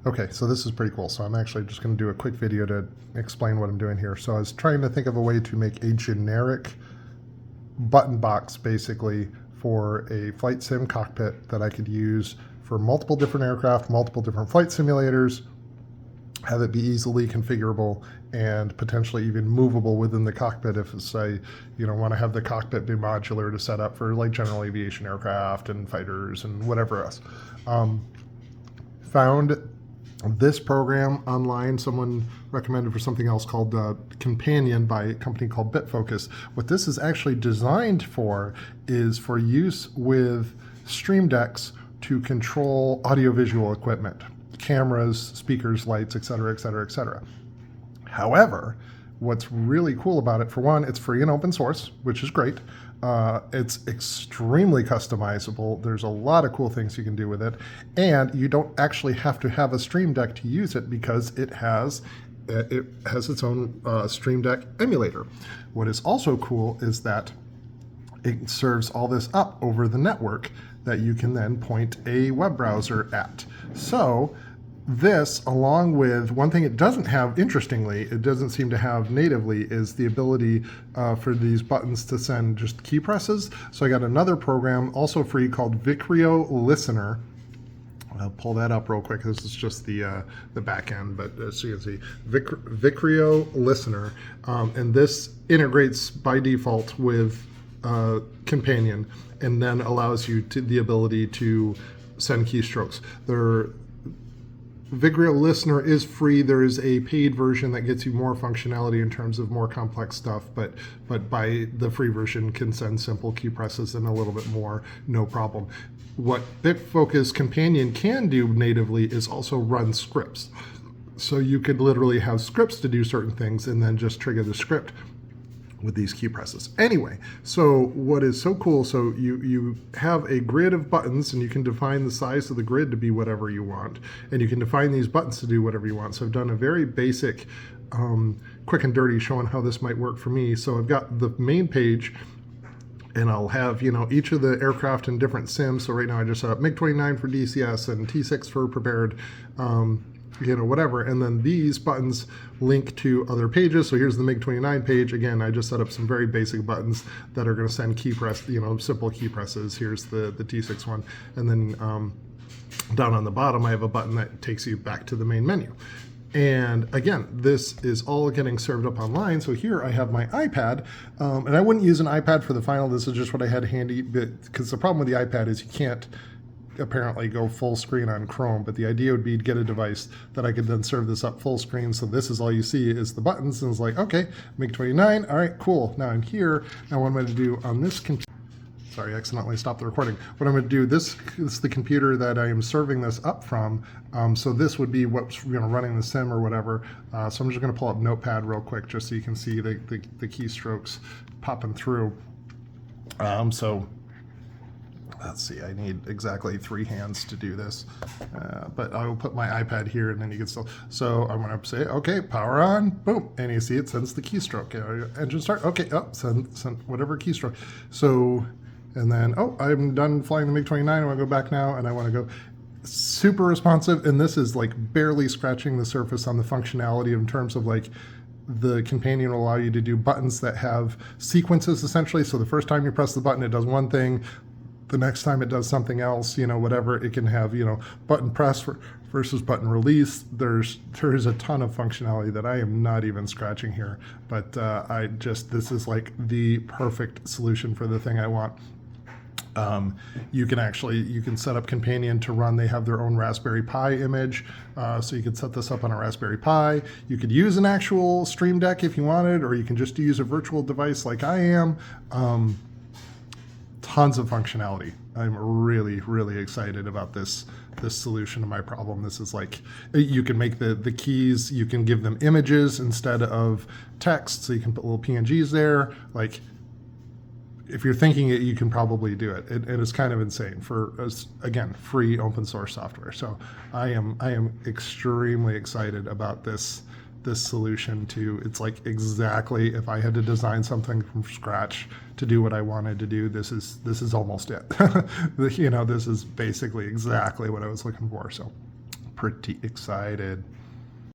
Okay, so this is pretty cool. So I'm actually just going to do a quick video to explain what I'm doing here. So I was trying to think of a way to make a generic button box basically for a flight sim cockpit that I could use for multiple different aircraft, multiple different flight simulators, have it be easily configurable and potentially even movable within the cockpit if, say, you want to have the cockpit be modular to set up for like general aviation aircraft and fighters and whatever else. Found this program online. Someone recommended for something else called Companion by a company called BitFocus. What this is actually designed for is for use with Stream Decks to control audiovisual equipment, cameras, speakers, lights, etc., etc., etc. However, what's really cool about it, for one, it's free and open source, which is great. It's extremely customizable. There's a lot of cool things you can do with it. And you don't actually have to have a Stream Deck to use it because it has its own Stream Deck emulator. What is also cool is that it serves all this up over the network that you can then point a web browser at. So this, along with one thing it doesn't have, interestingly, it doesn't seem to have natively, is the ability for these buttons to send just key presses. So I got another program, also free, called Vicrio Listener. I'll pull that up real quick. This is just the back end, but as you can see, Vicrio Listener, and this integrates by default with Companion, and then allows you the ability to send keystrokes. Vicrio Listener is free. There is a paid version that gets you more functionality in terms of more complex stuff, but by the free version can send simple key presses and a little bit more, no problem. What BitFocus Companion can do natively is also run scripts. So you could literally have scripts to do certain things and then just trigger the script with these key presses. Anyway, so what is so cool, so you have a grid of buttons and you can define the size of the grid to be whatever you want, and you can define these buttons to do whatever you want. So I've done a very basic quick and dirty showing how this might work for me. So I've got the main page, and I'll have, each of the aircraft in different sims. So right now I just set up MiG-29 for DCS and T6 for prepared, whatever. And then these buttons link to other pages. So here's the MiG-29 page. Again, I just set up some very basic buttons that are going to send key press, simple key presses. Here's the T6 one. And then down on the bottom, I have a button that takes you back to the main menu. And again, this is all getting served up online. So here I have my iPad, and I wouldn't use an iPad for the final. This is just what I had handy, because the problem with the iPad is you can't apparently go full screen on Chrome, but the idea would be to get a device that I could then serve this up full screen. So this is all you see is the buttons, and it's like, okay, MiG-29, all right, cool. Now I'm here, and what I'm going to do on this computer, sorry, I accidentally stopped the recording. What I'm going to do, this is the computer that I am serving this up from. So this would be what's running the sim or whatever. So I'm just going to pull up Notepad real quick just so you can see the keystrokes popping through. So let's see, I need exactly 3 hands to do this, but I will put my iPad here and then you can still, so I'm going to say, okay, power on, boom, and you see it sends the keystroke. Engine start, okay, send whatever keystroke. So, and then, I'm done flying the MiG-29, I want to go back now, and I want to go super responsive, and this is like barely scratching the surface on the functionality in terms of like, the Companion will allow you to do buttons that have sequences essentially. So the first time you press the button, it does one thing. The next time it does something else, whatever. It can have, button press versus button release. There's a ton of functionality that I am not even scratching here. But this is like the perfect solution for the thing I want. You can set up Companion to run. They have their own Raspberry Pi image, so you could set this up on a Raspberry Pi. You could use an actual Stream Deck if you wanted, or you can just use a virtual device like I am. Tons of functionality. I'm really, really excited about this solution to my problem. This is like, you can make the keys, you can give them images instead of text, so you can put little PNGs there. Like, if you're thinking it, you can probably do it. It is kind of insane for, again, free open source software. So I am extremely excited about this solution to, it's like exactly, if I had to design something from scratch to do what I wanted to do, this is almost it. This is basically exactly what I was looking for. So pretty excited.